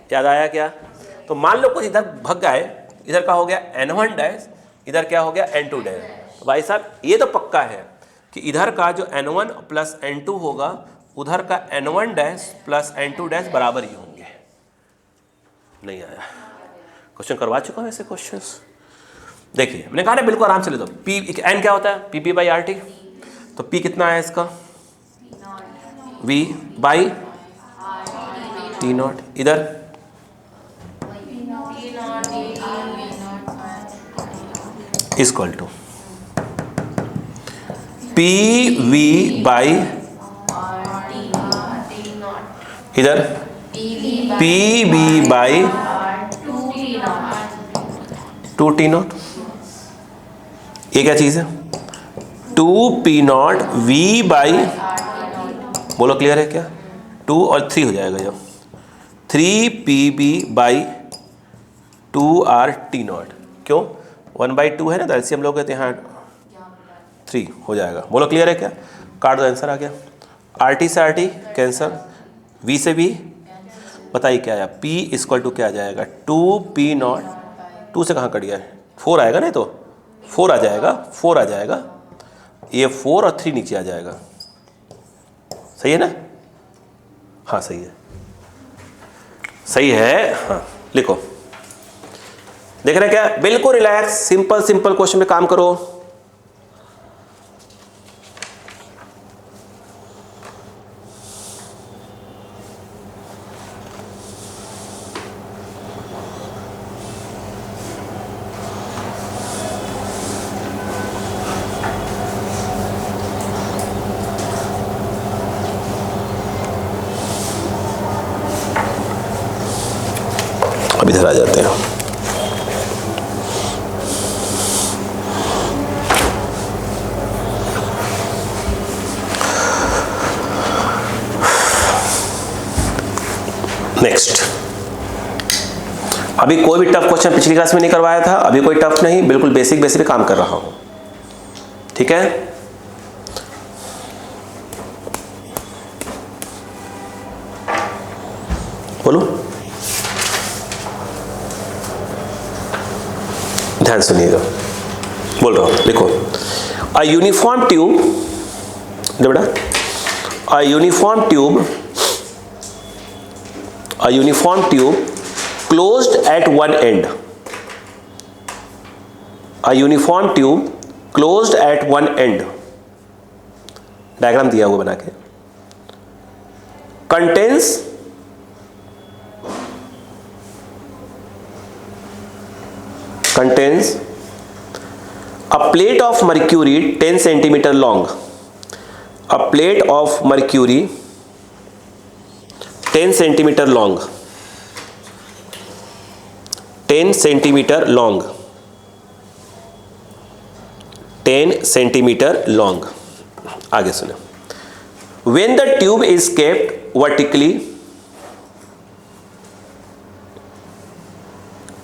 याद आया क्या। तो मान लो कुछ इधर भग गए, इधर का हो गया N1 डैश, इधर क्या हो गया N2 डैश। तो भाई साहब ये तो पक्का है कि इधर का जो N1 + N2 होगा, उधर का N1 डैश + N2 डैश बराबर ही होंगे। नहीं आया, क्वेश्चन करवा चुका हूँ ऐसे क्वेश्चंस। देखिए मैंने कहा ना बिल्कुल आराम से ले दो। पी एन क्या होता है, PP/RT, तो P कितना है इसका, V/T नॉट, इधर इक्वल टू PV/, इधर PB/2T नॉट। ये क्या चीज़ है, 2P नॉट V/, बोलो क्लियर है क्या, 2 और 3 हो जाएगा जब 3PB/2RT नॉट। क्यों, 1/2 है ना, तो एलसीएम लोगे तो यहाँ 3 हो जाएगा। बोलो क्लियर है क्या, काट दो, आंसर आ गया। RT से RT कैंसर, V से V, बताइए क्या आया, P = क्या आ जाएगा, 2P नॉट, 2 से कहाँ कट गया है, 4 आएगा नहीं तो 4 आ जाएगा, 4 आ जाएगा, ये 4 और 3 नीचे आ जाएगा। सही है ना, हाँ सही है, सही है, हाँ लिखो। देख रहे हैं क्या, बिल्कुल रिलैक्स, सिंपल क्वेश्चन पे काम करो। अब इधर आ जाते हैं। नेक्स्ट, अभी कोई भी टफ क्वेश्चन पिछली क्लास में नहीं करवाया था, अभी कोई टफ नहीं, बिल्कुल बेसिक पे काम कर रहा हूं, ठीक है। बोलो, ध्यान सुनिएगा, बोल रहा हूं, लिखो। अ यूनिफॉर्म ट्यूब, बेटा, a uniform tube closed at one end, a uniform tube closed at one end, diagram दिया हुआ बना के, contains a plate of mercury 10 centimeter long, a plate of mercury 10 centimeter long, 10 centimeter long, 10 centimeter long। आगे सुनो, When the tube is kept vertically,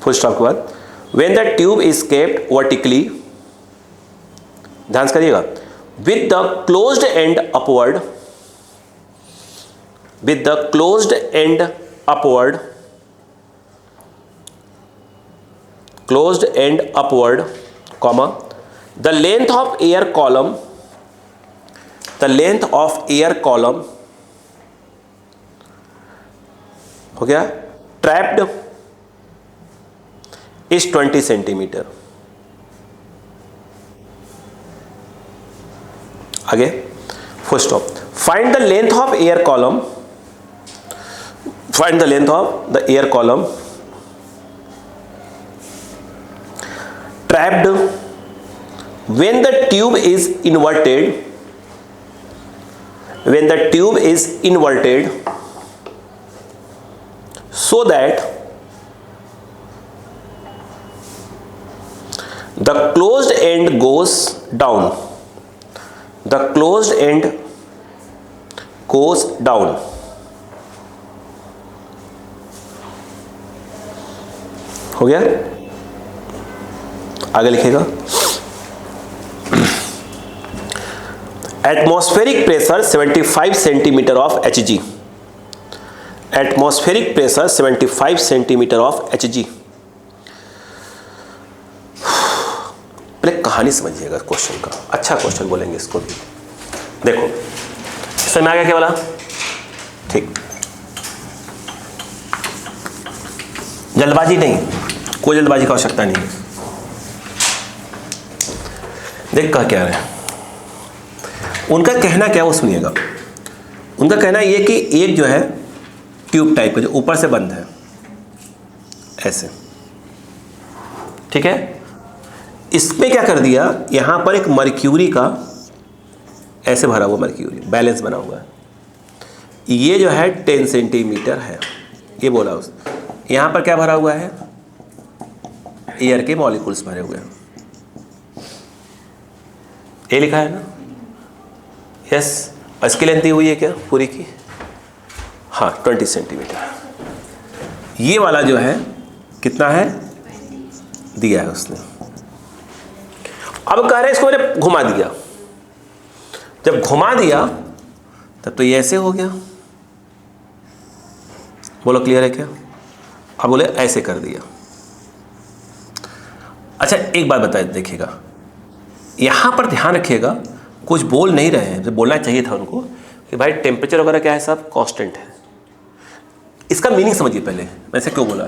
full stop के बाद, when the tube is kept vertically, ध्यान से करिएगा, with the closed end upward, with the closed end upward, closed end upward, comma, the length of air column, the length of air column हो गया, trapped is 20 सेंटीमीटर. आगे full stop. Find the length of air column, find the length of the air column trapped when the tube is inverted, when the tube is inverted, so that the closed end goes down, the closed end goes down. हो गया. आगे लिखेगा, atmospheric pressure 75 centimetre of Hg, atmospheric pressure 75 centimetre of Hg. पहले कहानी समझिएगा क्वेश्चन का, अच्छा क्वेश्चन बोलेंगे इसको भी. देखो समझ में आ गया क्या वाला? ठीक, जल्दबाजी नहीं, कोई जल्दबाजी का आवश्यकता नहीं. देख कहा क्या है उनका कहना, क्या वो सुनिएगा. उनका कहना ये कि एक जो है ट्यूब टाइप का जो ऊपर से बंद है ऐसे, ठीक है, इसमें क्या कर दिया, यहां पर एक मर्क्यूरी का ऐसे भरा हुआ मर्क्यूरी बैलेंस बना हुआ है. ये जो है 10 सेंटीमीटर है, ये बोला उस. यहां पर क्या भरा हुआ है, एयर के मॉलिक्यूल्स भरे हुए हैं. ये लिखा है ना, यस. इसकी लेंथ दी हुई है क्या पूरी की, हाँ 20 सेंटीमीटर. ये वाला जो है कितना है दिया है उसने. अब कह रहे हैं इसको मैंने घुमा दिया. जब घुमा दिया तब तो ये ऐसे हो गया. बोलो क्लियर है क्या? अब बोले ऐसे कर दिया. अच्छा एक बात बताए, देखिएगा यहां पर ध्यान रखिएगा, कुछ बोल नहीं रहे हैं, बोलना चाहिए था उनको कि भाई टेम्परेचर वगैरह क्या है, सब कांस्टेंट है. इसका मीनिंग समझिए पहले, मैं ऐसे क्यों बोला.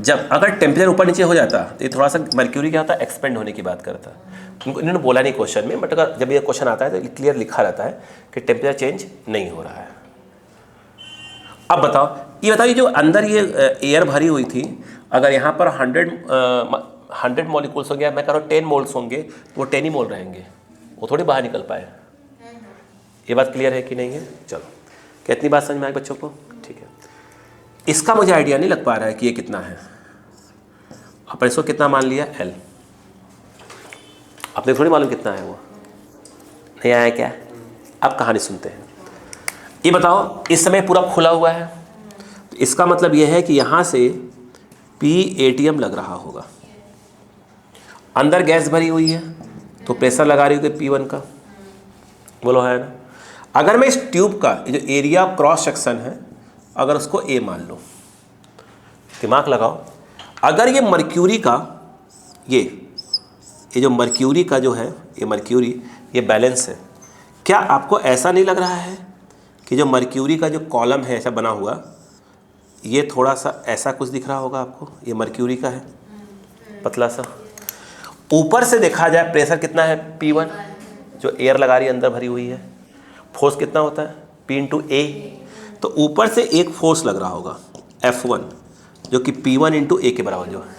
जब अगर टेम्परेचर ऊपर नीचे हो जाता तो ये थोड़ा सा मर्क्यूरी क्या होता है, एक्सपेंड होने की बात करता. इन्होंने बोला नहीं क्वेश्चन में, बट अगर जब ये क्वेश्चन आता है तो क्लियर लिखा रहता है कि टेम्परेचर चेंज नहीं हो रहा है. अब बताओ, ये बताइए जो अंदर ये एयर भरी हुई थी, अगर यहाँ पर 100 मॉलिक्यूल्स हो गया, मैं कह रहा हूँ 10 मोल्स होंगे, तो वो 10 ही मोल रहेंगे, वो थोड़ी बाहर निकल पाए. ये बात क्लियर है कि नहीं है? चलो, कितनी बात समझ में आई बच्चों को? ठीक है. इसका मुझे आइडिया नहीं लग पा रहा है कि ये कितना है. अपन इसको कितना मान लिया, L. अपने थोड़ी मालूम कितना है, वो नहीं आया क्या? अब कहानी सुनते हैं. ये बताओ, इस समय पूरा खुला हुआ है, तो इसका मतलब ये है कि यहाँ से PATM लग रहा होगा. अंदर गैस भरी हुई है तो प्रेशर लगा रही होगी P1 का. बोलो है ना. अगर मैं इस ट्यूब का जो एरिया क्रॉस सेक्शन है, अगर उसको A मान लो, दिमाग लगाओ, अगर ये मर्क्यूरी का ये जो मर्क्यूरी का जो है, ये मर्क्यूरी ये बैलेंस है, क्या आपको ऐसा नहीं लग रहा है कि जो मर्क्यूरी का जो कॉलम है ऐसा बना हुआ, ये थोड़ा सा ऐसा कुछ दिख रहा होगा आपको? ये मर्क्यूरी का है पतला सा. ऊपर से देखा जाए प्रेशर कितना है, P1, जो एयर लगा रही है अंदर भरी हुई है. फोर्स कितना होता है, P/A. तो ऊपर से एक फोर्स लग रहा होगा F1, जो कि P1/A के बराबर जो है.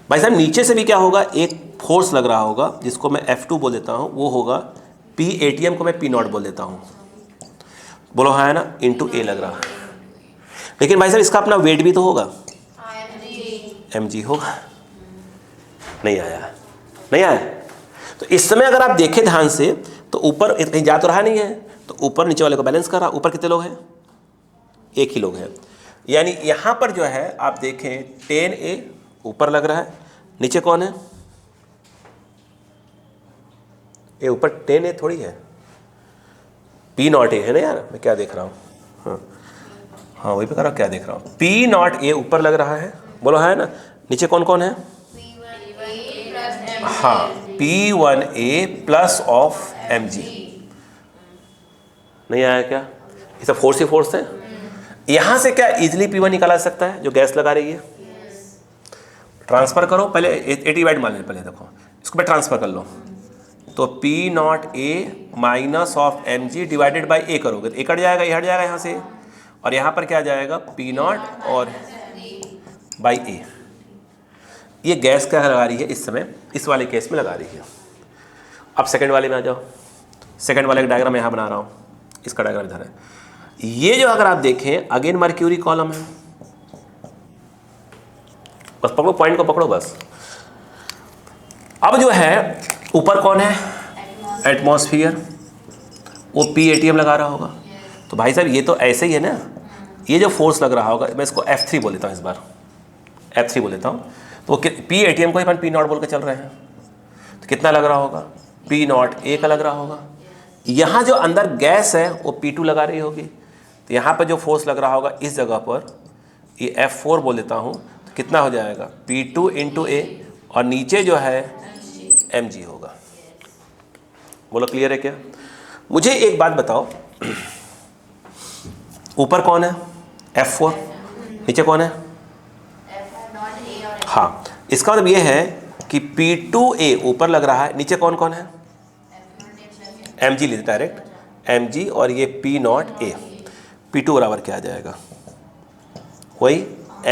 भाई साहब नीचे से भी क्या होगा, एक फोर्स लग रहा होगा जिसको मैं F2 बोल देता हूँ, वो होगा PATM को मैं P0 बोल देता हूँ. बोलो हाँ है ना, *A लग रहा है. लेकिन भाई साहब इसका अपना वेट भी तो होगा, mg होगा. नहीं आया, नहीं आया. तो इस समय अगर आप देखें ध्यान से तो ऊपर कहीं जा तो रहा नहीं है, तो ऊपर नीचे वाले को बैलेंस कर रहा। ऊपर कितने लोग हैं? एक ही लोग हैं। यानी यहाँ पर जो है आप देखें 10A ऊपर लग रहा है, नीचे कौन है? ये ऊपर 10A थोड़ी है, P0A है ना यार, मैं क्या देख रहा हूँ? हाँ वही पे कर रहा हूँ, क्या देख रहा हूँ? P0A ऊपर लग रहा है, बोलो है ना। नीचे कौन कौन है? हाँ P1A प्लस ऑफ mg। नहीं आया क्या? ये सब फोर्स ही फोर्स है। यहाँ से क्या इजीली P1 निकाला जा सकता है जो गैस लगा रही है? ट्रांसफर करो पहले, 80 डिवाइड मान लो पहले, देखो इसको पे ट्रांसफर कर लो तो P0A minus of mg divided by A करोगे तो A कट जाएगा, ये हट जाएगा यहाँ से, और यहाँ पर क्या आ जाएगा? P0 और बाई A। ये गैस क्या लगा रही है इस समय? इस वाले केस में लगा रही है। अब सेकंड वाले में आ जाओ। सेकंड वाले का डायग्राम यहाँ बना रहा हूँ, इसका डायग्राम इधर है। ये जो अगर आप देखें अगेन मर्क्यूरी कॉलम है, बस पकड़ो पॉइंट को, पकड़ो बस। अब जो है ऊपर कौन है? एटमॉस्फेयर, वो P ATM लगा रहा होगा। तो भाई साहब ये तो ऐसे ही है ना, ये जो फोर्स लग रहा होगा, मैं इसको F3 बोल लेता हूँ, इस बार F3 बोल लेता हूँ। तो P ATM को अपन P0 बोल के चल रहे हैं, तो कितना लग रहा होगा? P0A का लग रहा होगा। यहाँ जो अंदर गैस है वो P2 लगा रही होगी, तो यहाँ पर जो फोर्स लग रहा होगा इस जगह पर, ये F4 बोल देता हूँ, तो कितना हो जाएगा? P2 इंटू A, और नीचे जो है mg होगा। बोलो क्लियर है क्या? मुझे एक बात बताओ, ऊपर कौन है? F4, नीचे कौन है? हाँ, इसका मतलब ये है कि P2A ऊपर लग रहा है, नीचे कौन कौन है? mg लेते डायरेक्ट, mg और ये P0A। P2 बराबर क्या आ जाएगा? वही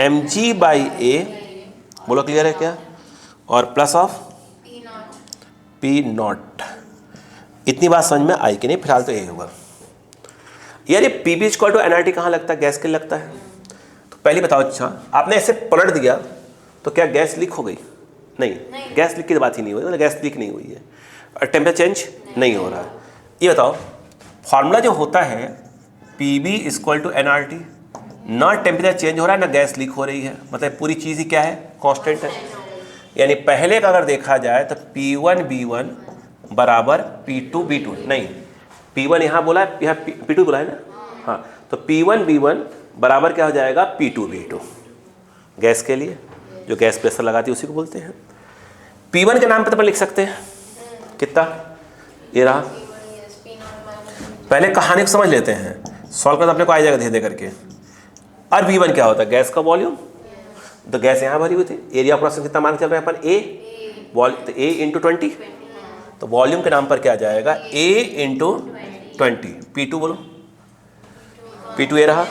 mg बाई A, बोलो क्लियर है क्या? और प्लस ऑफ P0। इतनी बात समझ में आई कि नहीं? फिलहाल तो यही होगा यार। ये Pb इक्वल टू nRT कहाँ लगता है? गैस के लिए लगता है। तो पहले बताओ, अच्छा आपने ऐसे पलट दिया तो क्या गैस लीक हो गई? नहीं, गैस लीक की बात ही नहीं हुई, मतलब गैस लीक नहीं हुई है, और टेम्परेचर चेंज नहीं हो रहा है। ये बताओ फॉर्मूला जो होता है Pb इक्वल टू nRT, ना टेम्परेचर चेंज हो रहा है ना गैस लीक हो रही है, मतलब पूरी चीज़ ही क्या है? कांस्टेंट है। यानी पहले का अगर देखा जाए तो P1B1 बराबर P2B2, नहीं P1 यहाँ बोला है, यहाँ P2 बोला है ना, हाँ, तो P1B1 बराबर क्या हो जाएगा? P2B2। गैस के लिए जो गैस प्रेशर लगाती है उसी को बोलते हैं। P1 के नाम पे तो अपन लिख सकते हैं कितना? ये रहा। पहले कहानी को समझ लेते हैं, सॉल्व करना अपने को आ जाएगा धीरे धीरे करके। और V1 क्या होता है? गैस का वॉल्यूम। तो गैस यहाँ भरी हुई थी, एरिया क्रॉस कितना मान चल रहा है अपन? A, तो A इंटू 20, तो वॉल्यूम के नाम पर क्या आ जाएगा? A into 20। P2 बोलो, P2 ये रहा।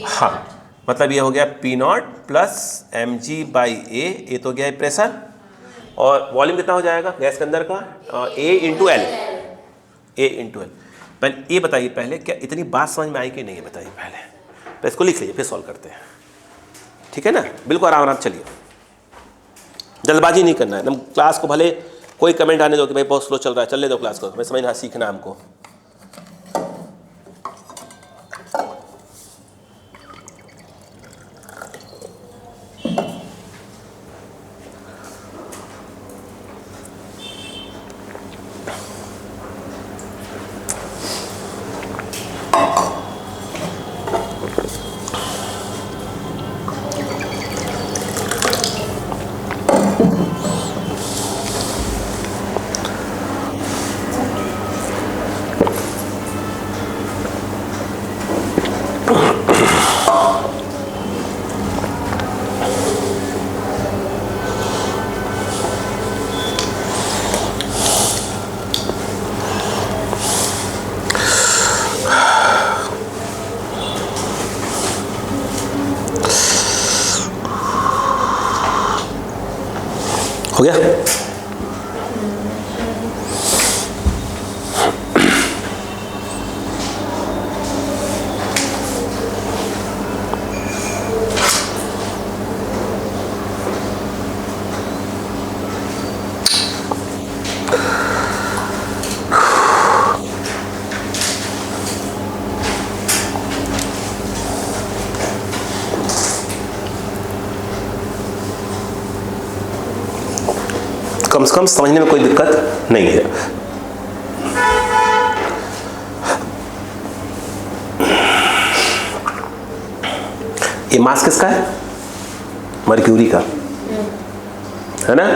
हाँ, मतलब ये हो गया P0 plus mg by A, ये तो गया है प्रेशर, और वॉल्यूम कितना हो जाएगा गैस के अंदर का? A into L, A into L। पहले ये बताइए, पहले क्या इतनी बात समझ में आई कि नहीं? बताइए पहले, तो इसको लिख लीजिए फिर सॉल्व करते हैं, ठीक है ना? बिल्कुल आराम आराम चलिए, जल्दबाजी नहीं करना है एकदम। क्लास को भले कोई कमेंट आने दो कि भाई बहुत स्लो चल रहा है, चलने दो क्लास को, मैं समझना सीखना हमको। हो गया? कम से कम समझने में कोई दिक्कत नहीं है। ये मास किसका है? मर्क्यूरी का, है ना?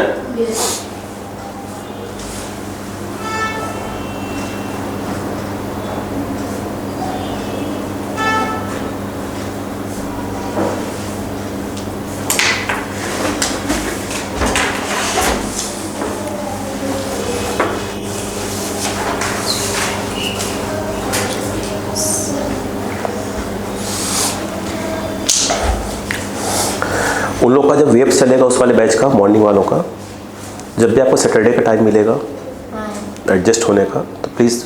उन लोग का जब वेव्स चलेगा उस वाले बैच का, मॉर्निंग वालों का, जब भी आपको सैटरडे का टाइम मिलेगा एडजस्ट होने का, तो प्लीज़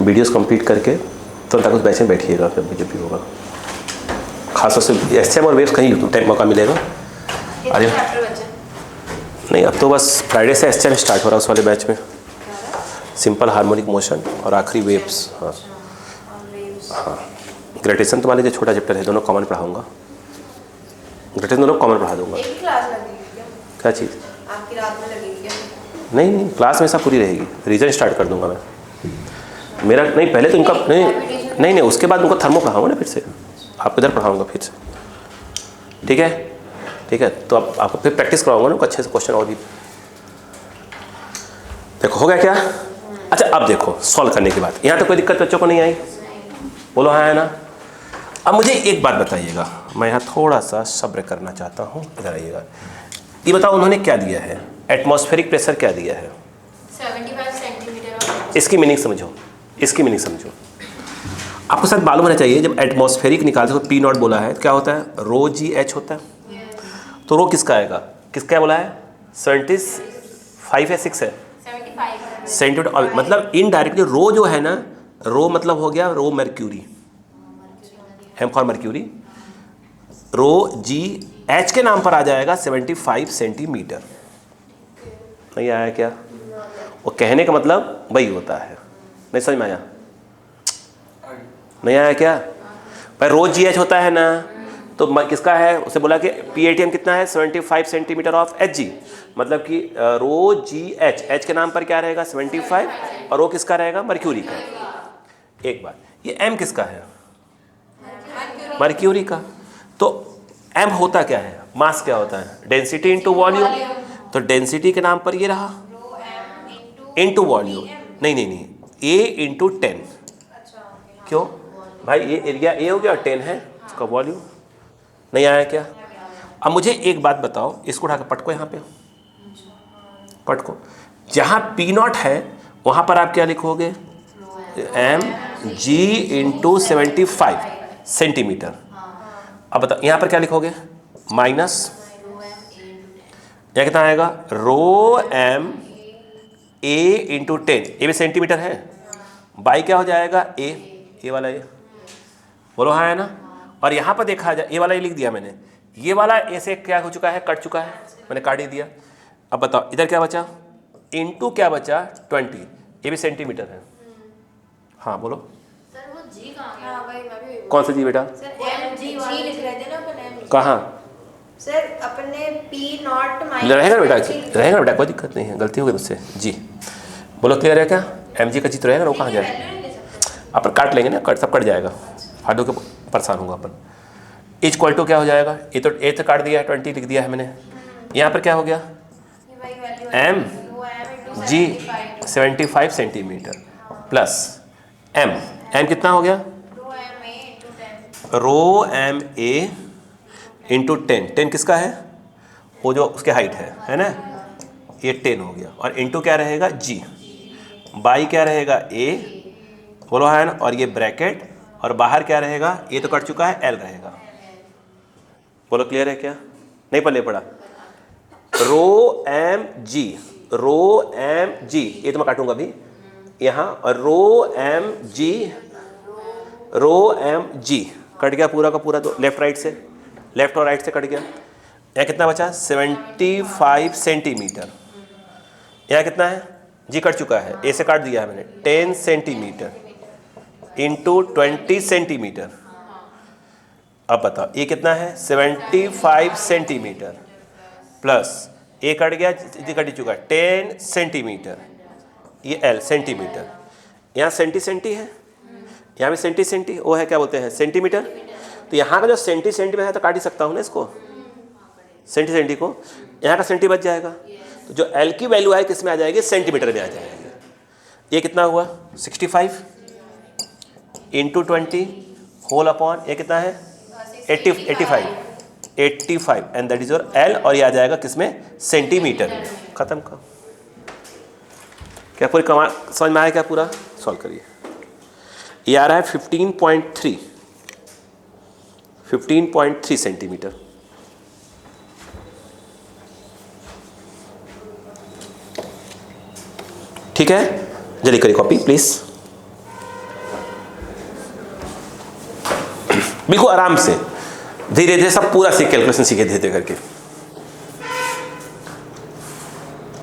वीडियोस कंप्लीट करके तो तक उस बैच में बैठिएगा। फिर जब भी होगा, खासतौर से एसएम और वेव्स कहीं टाइम मौका मिलेगा। अरे नहीं, अब तो बस फ्राइडे से एसएम स्टार्ट हो रहा है उस वाले बैच में, सिंपल हार्मोनिक मोशन और आखिरी वेव्स। हाँ हाँ, ग्रेटेशन तो मान लीजिए छोटा चैप्टर है, दोनों कॉमन पढ़ाऊँगा। ग्रेटेशन दोनों कॉमन पढ़ा दूंगा। एक क्लास लगेगी क्या? क्या चीज़? आपकी रात में लगेगी क्या? नहीं नहीं, क्लास में सब पूरी रहेगी, रीजन स्टार्ट कर दूंगा मैं। मेरा नहीं, पहले तो उनका नहीं, उसके बाद उनका थर्मो पढ़ाऊंगा ना फिर से, आपको इधर पढ़ाऊंगा फिर से। ठीक है, ठीक है, तो अब आपको फिर प्रैक्टिस कराऊंगा ना उनको अच्छे से क्वेश्चन। और भी देखो हो गया क्या? अच्छा, अब देखो सॉल्व करने के बाद यहाँ तो कोई दिक्कत बच्चों को नहीं आई? बोलो हाँ है ना? अब मुझे एक बात बताइएगा, मैं यहाँ थोड़ा सा सब्र करना चाहता हूँ, इधर आइएगा। ये बताओ उन्होंने क्या दिया है? एटमॉस्फेरिक प्रेशर क्या दिया है? 75 सेंटीमीटर। इसकी मीनिंग समझो, इसकी मीनिंग समझो। आपको शायद मालूम होना चाहिए, जब एटमॉस्फेरिक निकालते हो पी नॉट बोला है तो क्या होता है? रो जी एच होता है। तो रो किसका आएगा? किसका बोला है? 75 है 6 है 75 सेंटीमीटर, मतलब इनडायरेक्टली रो जो है ना, रो मतलब हो गया rho mercury, M for mercury. Rho G H के नाम पर आ जाएगा 75 सेंटीमीटर। नहीं आया क्या? वो कहने का मतलब वही होता है। नहीं समझ में आया? नहीं आया क्या? पर रो जी एच होता है ना, तो किसका है? उसे बोला कि पी ए टी एम कितना है? 75 सेंटीमीटर ऑफ एच जी, मतलब कि रो जी एच, एच के नाम पर क्या रहेगा? 75, और वो किसका रहेगा? मर्क्यूरी का। एक बात, ये एम किसका है? मर्क्यूरी का। तो एम होता क्या है? मास क्या होता है? Density into volume. तो डेंसिटी के नाम पर ये रहा इंटू वॉल्यूम। नहीं नहीं नहीं, ए इंटू 10। क्यों भाई? ये एरिया ए हो गया और 10 है उसका वॉल्यूम। नहीं आया क्या? अब मुझे एक बात बताओ, इसको उठाकर पटको, यहाँ पे पटको, जहाँ पी नॉट है वहाँ पर आप क्या लिखोगे? M G into 75 centimetre. अब बताओ यहाँ पर क्या लिखोगे? माइनस, यहाँ कितना आएगा? रो एम ए इंटू 10, ए भी सेंटीमीटर है, बाई क्या हो जाएगा? ए वाला ए। बोलो हाँ है ना? और यहाँ पर देखा जाए, ए वाला ए लिख दिया मैंने, ये वाला ए से क्या हो चुका है? कट चुका है, मैंने काट ही दिया। अब बताओ इधर क्या बचा? इंटू क्या बचा? 20, ये भी सेंटीमीटर है। हाँ बोलो, सर वो जी कहाँ गया? हाँ भाई मैं भी कौन सा जी बेटा? सर एम जी लिख रहे थे ना अपन। कहाँ सर अपने पी नॉट रहेगा ना बेटा? रहेगा बेटा, कोई दिक्कत नहीं है, गलती हो गई मुझसे जी। बोलो क्लियर है क्या? एम जी का जी तो रहेगा ना, वो कहाँ जाएगा? अपन काट लेंगे ना, कट सब कट जाएगा, फाटो के परेशान होगा अपन। इज इक्वल टू क्या हो जाएगा? ये तो ए तो काट दिया है, 20 लिख दिया है मैंने। यहाँ पर क्या हो गया? M G 75 centimetre plus M, M कितना हो गया? रो एम ए इंटू 10, 10 किसका है? वो जो उसके हाइट है ना, ये 10 हो गया, और इंटू क्या रहेगा? जी, बाई क्या रहेगा? ए, बोलो है ना, और ये ब्रैकेट, और बाहर क्या रहेगा? ये तो कट चुका है, एल रहेगा। बोलो क्लियर है क्या? नहीं पहले पढ़ा? रो एम जी, रो एम जी, ये तो मैं काटूंगा अभी यहाँ, और रो एम जी, रो एम जी कट गया पूरा का पूरा, तो लेफ्ट राइट से, लेफ्ट और राइट से कट गया। यहाँ कितना बचा? 75 सेंटीमीटर। यहाँ कितना है? जी कट चुका है, ए से काट दिया है मैंने, 10 सेंटीमीटर इंटू 20 सेंटीमीटर। अब बताओ ये कितना है? 75 सेंटीमीटर प्लस ए कट गया, कट चुका 10 सेंटीमीटर, ये एल सेंटीमीटर, यहाँ सेंटी है, यहाँ भी सेंटी, वो है क्या बोलते हैं सेंटीमीटर। तो यहाँ का जो सेंटीमीटर है तो काट ही सकता हूँ ना इसको, सेंटी को, यहाँ का सेंटी बच जाएगा। तो जो एल की वैल्यू है किस में आ जाएगी, सेंटीमीटर में आ जाएगी। ये कितना हुआ 65 इंटू 20 होल अपॉन ये कितना है 85 and that is your L, और ये आ जाएगा किसमें, सेंटीमीटर में। खत्म का क्या पूरी कमाल समझ में आया क्या, पूरा सॉल्व करिए। ये आ रहा है 15.3 सेंटीमीटर। ठीक है, जल्दी करिए कॉपी प्लीज, बिल्कुल आराम से, धीरे धीरे सब पूरा सीख, कैलकुलेशन सीखे धीरे धीरे करके।